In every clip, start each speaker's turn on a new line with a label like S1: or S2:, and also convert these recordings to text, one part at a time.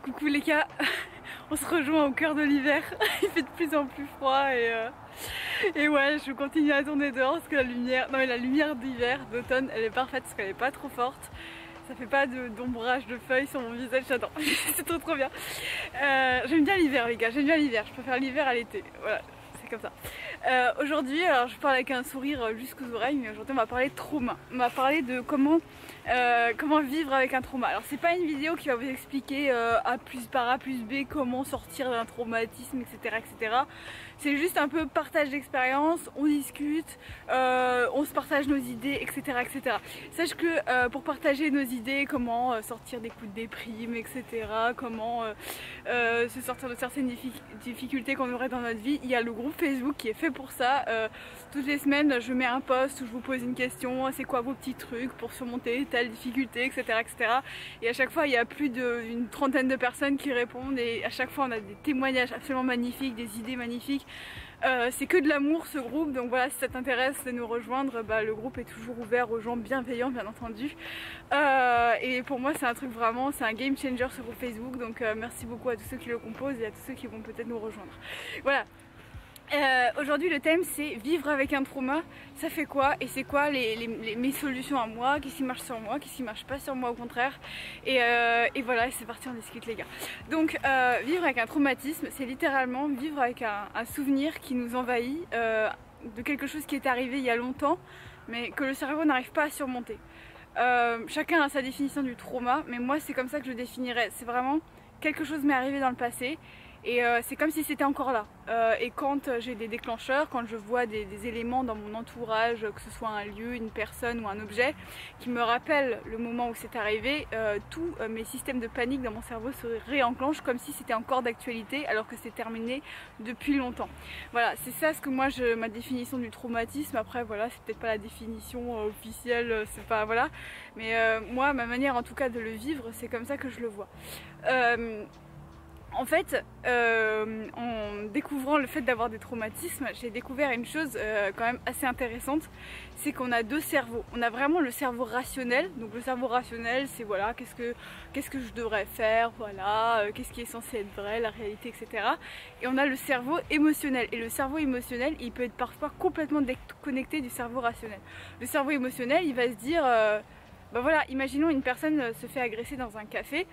S1: Coucou les gars, on se rejoint au cœur de l'hiver, il fait de plus en plus froid et ouais, je continue à tourner dehors parce que la lumière d'hiver, d'automne, elle est parfaite parce qu'elle est pas trop forte. Ça fait pas d'ombrage de feuilles sur mon visage, j'adore, c'est trop bien. J'aime bien l'hiver les gars, j'aime bien l'hiver, je préfère l'hiver à l'été, voilà. C'est comme ça. Aujourd'hui, alors je parle avec un sourire jusqu'aux oreilles, mais aujourd'hui on va parler de trauma. On va parler de comment vivre avec un trauma. Alors c'est pas une vidéo qui va vous expliquer A plus par A plus B comment sortir d'un traumatisme, etc. etc. C'est juste un peu partage d'expérience, on discute, on se partage nos idées, etc. etc. Sache que pour partager nos idées, comment sortir des coups de déprime, etc. Comment se sortir de certaines difficultés qu'on aurait dans notre vie, il y a le groupe Facebook qui est fait pour ça. Toutes les semaines je mets un post où je vous pose une question, c'est quoi vos petits trucs pour surmonter telle difficulté, etc. etc. Et à chaque fois il y a plus d'une trentaine de personnes qui répondent et à chaque fois on a des témoignages absolument magnifiques, des idées magnifiques. C'est que de l'amour ce groupe, donc voilà, si ça t'intéresse de nous rejoindre, le groupe est toujours ouvert aux gens bienveillants bien entendu. Et pour moi c'est un truc vraiment, c'est un game changer ce groupe Facebook, donc merci beaucoup à tous ceux qui le composent et à tous ceux qui vont peut-être nous rejoindre. Voilà. Aujourd'hui le thème c'est vivre avec un trauma, ça fait quoi et c'est quoi mes solutions à moi, qu'est-ce qui marche sur moi, qu'est-ce qui marche pas sur moi au contraire, et voilà, c'est parti, on discute les gars. Donc vivre avec un traumatisme, c'est littéralement vivre avec un souvenir qui nous envahit de quelque chose qui est arrivé il y a longtemps mais que le cerveau n'arrive pas à surmonter. Chacun a sa définition du trauma, mais moi c'est comme ça que je le définirais, c'est vraiment quelque chose m'est arrivé dans le passé. Et c'est comme si c'était encore là. Et quand j'ai des déclencheurs, quand je vois des éléments dans mon entourage, que ce soit un lieu, une personne ou un objet, qui me rappellent le moment où c'est arrivé, tous mes systèmes de panique dans mon cerveau se réenclenchent comme si c'était encore d'actualité alors que c'est terminé depuis longtemps. Voilà, c'est ça ce que moi, ma définition du traumatisme. Après voilà, c'est peut-être pas la définition officielle, c'est pas, voilà. Mais moi, ma manière en tout cas de le vivre, c'est comme ça que je le vois. En fait, en découvrant le fait d'avoir des traumatismes, j'ai découvert une chose quand même assez intéressante, c'est qu'on a deux cerveaux. On a vraiment le cerveau rationnel, donc le cerveau rationnel c'est voilà, qu'est-ce que je devrais faire, voilà, qu'est-ce qui est censé être vrai, la réalité, etc. Et on a le cerveau émotionnel, et le cerveau émotionnel il peut être parfois complètement déconnecté du cerveau rationnel. Le cerveau émotionnel il va se dire... ben voilà, imaginons une personne se fait agresser dans un café,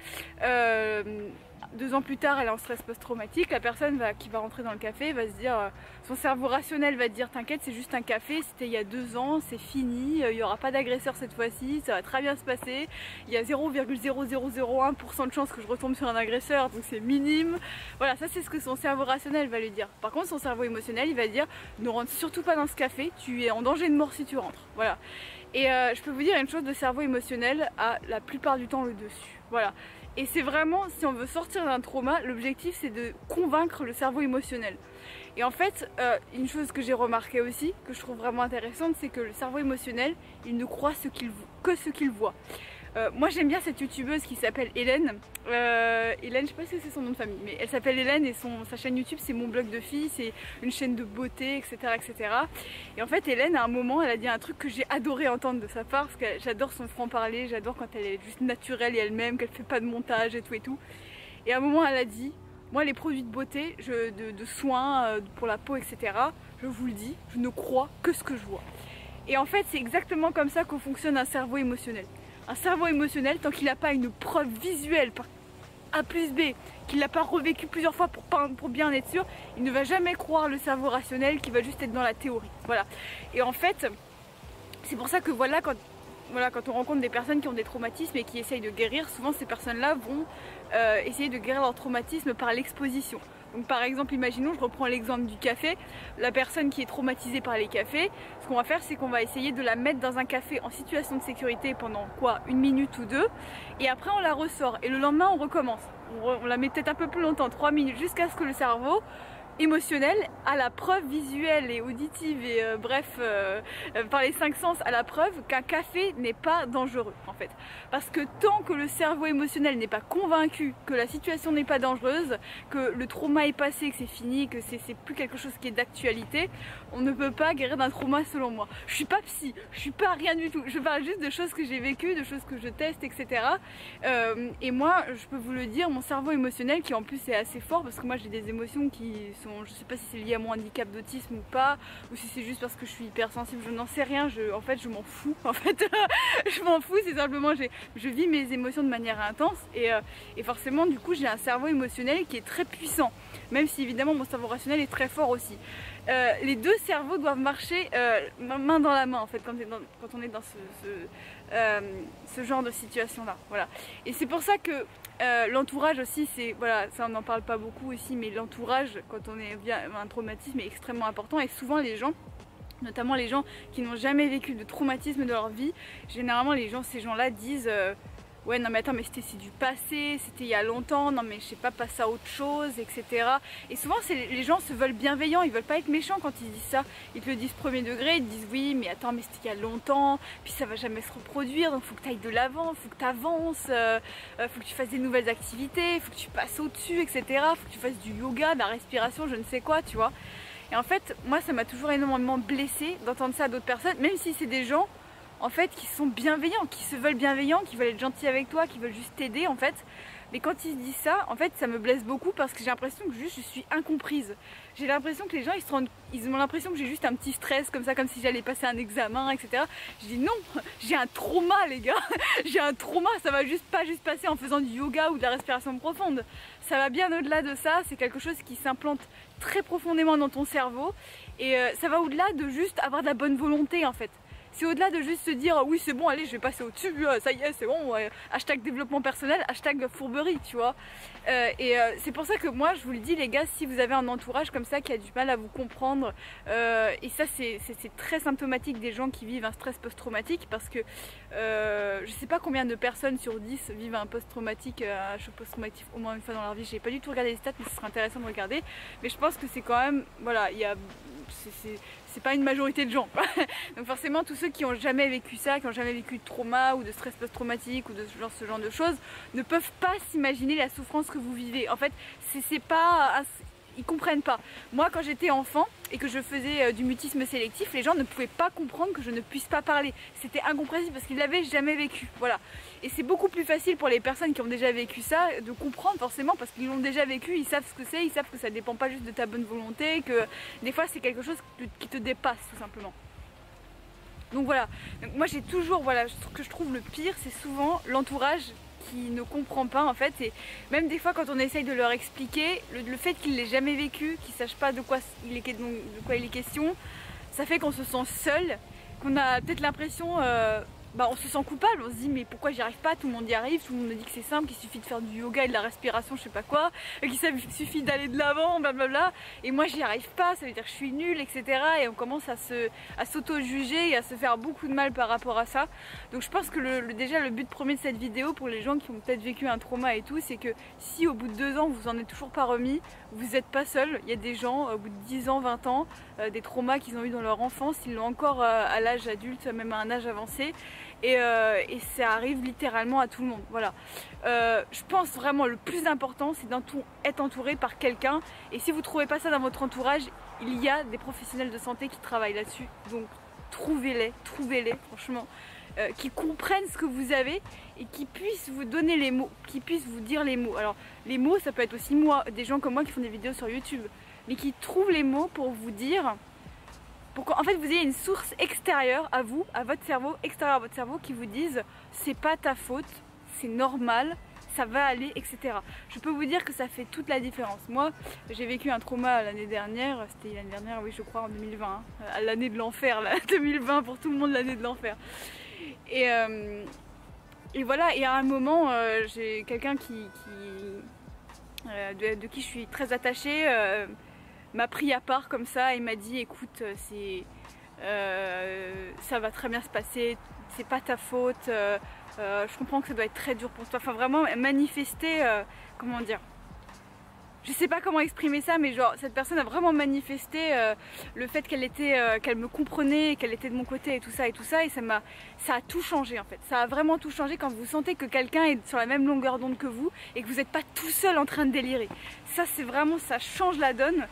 S1: 2 ans plus tard elle est en stress post-traumatique, la personne qui va rentrer dans le café va se dire, son cerveau rationnel va se dire t'inquiète c'est juste un café, c'était il y a 2 ans, c'est fini, il n'y aura pas d'agresseur cette fois-ci, ça va très bien se passer, il y a 0,0001% de chance que je retombe sur un agresseur donc c'est minime. Voilà, ça c'est ce que son cerveau rationnel va lui dire. Par contre son cerveau émotionnel il va dire ne rentre surtout pas dans ce café, tu es en danger de mort si tu rentres. Voilà. Et je peux vous dire une chose, le cerveau émotionnel a la plupart du temps le dessus. Voilà. Et c'est vraiment, si on veut sortir d'un trauma, l'objectif c'est de convaincre le cerveau émotionnel. Et en fait, une chose que j'ai remarqué aussi, que je trouve vraiment intéressante, c'est que le cerveau émotionnel, il ne croit que ce qu'il voit. Moi j'aime bien cette youtubeuse qui s'appelle Hélène. Hélène, je sais pas si c'est son nom de famille, mais elle s'appelle Hélène et sa chaîne YouTube c'est Mon Blog de Filles, c'est une chaîne de beauté, etc., etc. Et en fait Hélène à un moment elle a dit un truc que j'ai adoré entendre de sa part, parce que j'adore son franc-parler, j'adore quand elle est juste naturelle et elle-même, qu'elle fait pas de montage et tout. Et à un moment elle a dit, moi les produits de beauté, de soins pour la peau, etc., je vous le dis, je ne crois que ce que je vois. Et en fait c'est exactement comme ça que fonctionne un cerveau émotionnel. Un cerveau émotionnel, tant qu'il n'a pas une preuve visuelle par A plus B, qu'il n'a pas revécu plusieurs fois pour bien être sûr, il ne va jamais croire le cerveau rationnel qui va juste être dans la théorie. Voilà. Et en fait, c'est pour ça que voilà, quand on rencontre des personnes qui ont des traumatismes et qui essayent de guérir, souvent ces personnes-là vont essayer de guérir leur traumatisme par l'exposition. Donc par exemple, imaginons, je reprends l'exemple du café, la personne qui est traumatisée par les cafés, ce qu'on va faire c'est qu'on va essayer de la mettre dans un café en situation de sécurité pendant quoi, 1 minute ou 2, et après on la ressort, et le lendemain on recommence. On la met peut-être un peu plus longtemps, 3 minutes, jusqu'à ce que le cerveau émotionnel à la preuve visuelle et auditive et par les 5 sens à la preuve qu'un café n'est pas dangereux en fait. Parce que tant que le cerveau émotionnel n'est pas convaincu que la situation n'est pas dangereuse, que le trauma est passé, que c'est fini, que c'est plus quelque chose qui est d'actualité, on ne peut pas guérir d'un trauma selon moi. Je suis pas psy, je suis pas rien du tout, je parle juste de choses que j'ai vécues, de choses que je teste, etc. Et moi, je peux vous le dire, mon cerveau émotionnel qui en plus est assez fort parce que moi j'ai des émotions qui sont, je sais pas si c'est lié à mon handicap d'autisme ou pas, ou si c'est juste parce que je suis hypersensible, je n'en sais rien, en fait je m'en fous, en fait je m'en fous, c'est simplement je vis mes émotions de manière intense et forcément du coup j'ai un cerveau émotionnel qui est très puissant, même si évidemment mon cerveau rationnel est très fort aussi. Les deux cerveaux doivent marcher main dans la main en fait quand on est dans ce genre de situation là, voilà. Et c'est pour ça que l'entourage aussi, c'est, voilà, ça on n'en parle pas beaucoup aussi, mais l'entourage quand on est bien un traumatisme est extrêmement important. Et souvent les gens, notamment les gens qui n'ont jamais vécu de traumatisme de leur vie, généralement ces gens là disent ouais non mais attends, mais c'est du passé, c'était il y a longtemps, non mais je sais pas, passe à autre chose, etc. Et souvent les gens se veulent bienveillants, ils veulent pas être méchants quand ils disent ça. Ils te le disent premier degré, ils te disent oui mais attends mais c'était il y a longtemps, puis ça va jamais se reproduire, donc faut que tu ailles de l'avant, faut que tu avances, faut que tu fasses des nouvelles activités, faut que tu passes au-dessus, etc. Faut que tu fasses du yoga, de la respiration, je ne sais quoi, tu vois. Et en fait, moi ça m'a toujours énormément blessée d'entendre ça à d'autres personnes, même si c'est des gens en fait qui sont bienveillants, qui se veulent bienveillants, qui veulent être gentils avec toi, qui veulent juste t'aider en fait. Mais quand ils disent ça, en fait ça me blesse beaucoup parce que j'ai l'impression que juste je suis incomprise. J'ai l'impression que les gens ils ont l'impression que j'ai juste un petit stress comme ça, comme si j'allais passer un examen, etc. Je dis non, j'ai un trauma les gars, j'ai un trauma, ça va pas juste passer en faisant du yoga ou de la respiration profonde. Ça va bien au-delà de ça, c'est quelque chose qui s'implante très profondément dans ton cerveau et ça va au-delà de juste avoir de la bonne volonté en fait. C'est au-delà de juste se dire oui c'est bon, allez je vais passer au-dessus, ça y est c'est bon, hashtag développement personnel, hashtag fourberie, tu vois. C'est pour ça que moi je vous le dis les gars, si vous avez un entourage comme ça qui a du mal à vous comprendre, et ça c'est très symptomatique des gens qui vivent un stress post-traumatique, parce que je sais pas combien de personnes sur 10 vivent un post-traumatique, un choc post-traumatique au moins une fois dans leur vie. J'ai pas du tout regardé les stats mais ce serait intéressant de regarder, mais je pense que c'est quand même, voilà, c'est pas une majorité de gens. Donc forcément tous ceux qui ont jamais vécu ça, qui ont jamais vécu de trauma ou de stress post-traumatique ou de ce genre de choses, ne peuvent pas s'imaginer la souffrance que vous vivez. En fait, c'est pas... Ils comprennent pas. Moi quand j'étais enfant et que je faisais du mutisme sélectif, les gens ne pouvaient pas comprendre que je ne puisse pas parler. C'était incompréhensible parce qu'ils l'avaient jamais vécu. Voilà. Et c'est beaucoup plus facile pour les personnes qui ont déjà vécu ça de comprendre forcément parce qu'ils l'ont déjà vécu, ils savent ce que c'est, ils savent que ça dépend pas juste de ta bonne volonté, que des fois c'est quelque chose qui te dépasse tout simplement. Donc voilà. Donc moi j'ai toujours, voilà, ce que je trouve le pire, c'est souvent l'entourage qui ne comprend pas en fait, et même des fois quand on essaye de leur expliquer, le fait qu'ils l'aient jamais vécu, qu'ils sachent pas de quoi il est question, ça fait qu'on se sent seul, qu'on a peut-être l'impression, on se sent coupable, on se dit mais pourquoi j'y arrive pas, tout le monde y arrive, tout le monde me dit que c'est simple, qu'il suffit de faire du yoga et de la respiration, je sais pas quoi, qu'il suffit d'aller de l'avant, blablabla, et moi j'y arrive pas, ça veut dire que je suis nulle, etc. Et on commence à s'auto-juger et à se faire beaucoup de mal par rapport à ça. Donc je pense que déjà le but premier de cette vidéo pour les gens qui ont peut-être vécu un trauma et tout, c'est que si au bout de 2 ans vous en êtes toujours pas remis, vous n'êtes pas seul. Il y a des gens au bout de 10 ans, 20 ans, des traumas qu'ils ont eu dans leur enfance, ils l'ont encore à l'âge adulte, même à un âge avancé. Et ça arrive littéralement à tout le monde, voilà. Je pense vraiment le plus important c'est d'être entouré par quelqu'un, et si vous trouvez pas ça dans votre entourage, il y a des professionnels de santé qui travaillent là-dessus, donc trouvez-les franchement, qui comprennent ce que vous avez et qui puissent vous donner les mots, qui puissent vous dire les mots. Alors les mots ça peut être aussi moi, des gens comme moi qui font des vidéos sur YouTube, mais qui trouvent les mots pour vous dire, pour qu'en fait vous ayez une source extérieure à vous, à votre cerveau, extérieure à votre cerveau, qui vous dise c'est pas ta faute, c'est normal, ça va aller, etc. Je peux vous dire que ça fait toute la différence. Moi j'ai vécu un trauma l'année dernière, c'était l'année dernière, oui je crois, en 2020, hein, l'année de l'enfer, 2020 pour tout le monde, l'année de l'enfer. Et voilà, et à un moment j'ai quelqu'un de qui je suis très attachée, m'a pris à part comme ça et m'a dit écoute ça va très bien se passer, c'est pas ta faute, je comprends que ça doit être très dur pour toi, enfin vraiment manifester, comment dire, je sais pas comment exprimer ça, mais genre cette personne a vraiment manifesté le fait qu'elle me comprenait, qu'elle était de mon côté et tout ça, et ça a tout changé en fait. Ça a vraiment tout changé quand vous sentez que quelqu'un est sur la même longueur d'onde que vous et que vous n'êtes pas tout seul en train de délirer. Ça c'est vraiment, ça change la donne.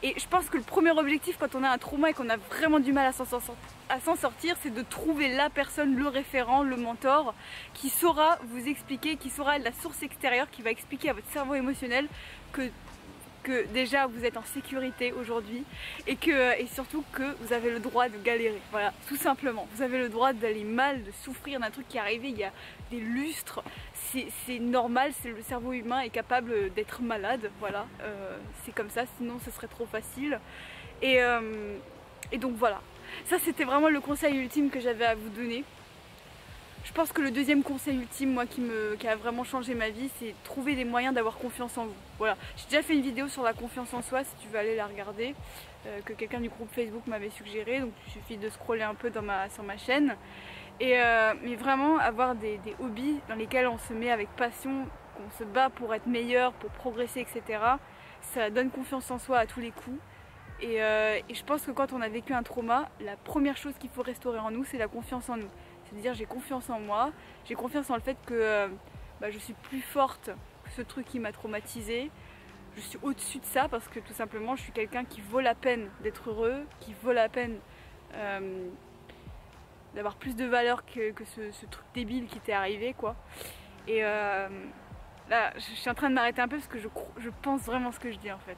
S1: Et je pense que le premier objectif quand on a un trauma et qu'on a vraiment du mal à s'en sortir, c'est de trouver la personne, le référent, le mentor qui saura vous expliquer, qui saura la source extérieure, qui va expliquer à votre cerveau émotionnel que déjà vous êtes en sécurité aujourd'hui et surtout que vous avez le droit de galérer. Voilà, tout simplement. Vous avez le droit d'aller mal, de souffrir d'un truc qui est arrivé il y a des lustres. C'est normal, le cerveau humain est capable d'être malade. Voilà, c'est comme ça, sinon ce serait trop facile. Et donc voilà. Ça c'était vraiment le conseil ultime que j'avais à vous donner. Je pense que le deuxième conseil ultime, moi, qui a vraiment changé ma vie, c'est trouver des moyens d'avoir confiance en vous. Voilà, j'ai déjà fait une vidéo sur la confiance en soi, si tu veux aller la regarder, que quelqu'un du groupe Facebook m'avait suggéré, donc il suffit de scroller un peu sur ma chaîne. Mais vraiment avoir des hobbies dans lesquels on se met avec passion, qu'on se bat pour être meilleur, pour progresser, etc. Ça donne confiance en soi à tous les coups. Et je pense que quand on a vécu un trauma, la première chose qu'il faut restaurer en nous, c'est la confiance en nous. C'est-à-dire j'ai confiance en moi, j'ai confiance en le fait que je suis plus forte que ce truc qui m'a traumatisée. Je suis au-dessus de ça parce que tout simplement je suis quelqu'un qui vaut la peine d'être heureux, qui vaut la peine d'avoir plus de valeur que ce truc débile qui t'est arrivé quoi. Et là je suis en train de m'arrêter un peu parce que je pense vraiment ce que je dis en fait.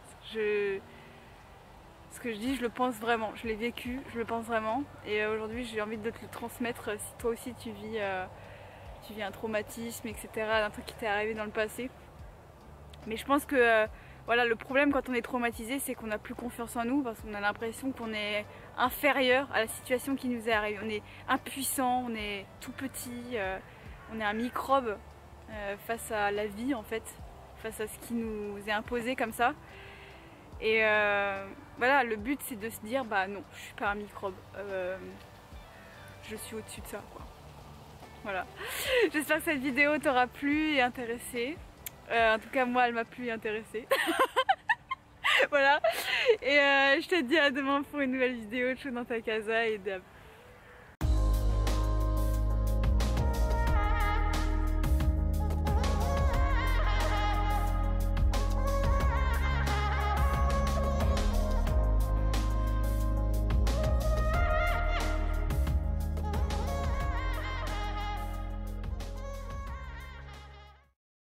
S1: Ce que je dis, je le pense vraiment, je l'ai vécu, je le pense vraiment. Et aujourd'hui, j'ai envie de te le transmettre si toi aussi tu vis un traumatisme, etc., d'un truc qui t'est arrivé dans le passé. Mais je pense que voilà, le problème quand on est traumatisé, c'est qu'on n'a plus confiance en nous parce qu'on a l'impression qu'on est inférieur à la situation qui nous est arrivée. On est impuissant, on est tout petit, on est un microbe face à la vie en fait, face à ce qui nous est imposé comme ça. Et voilà, le but c'est de se dire bah non, je suis pas un microbe, je suis au-dessus de ça quoi. Voilà, j'espère que cette vidéo t'aura plu et intéressé. En tout cas moi elle m'a plu et intéressée. Voilà, et je te dis à demain pour une nouvelle vidéo de Chaud dans ta casa et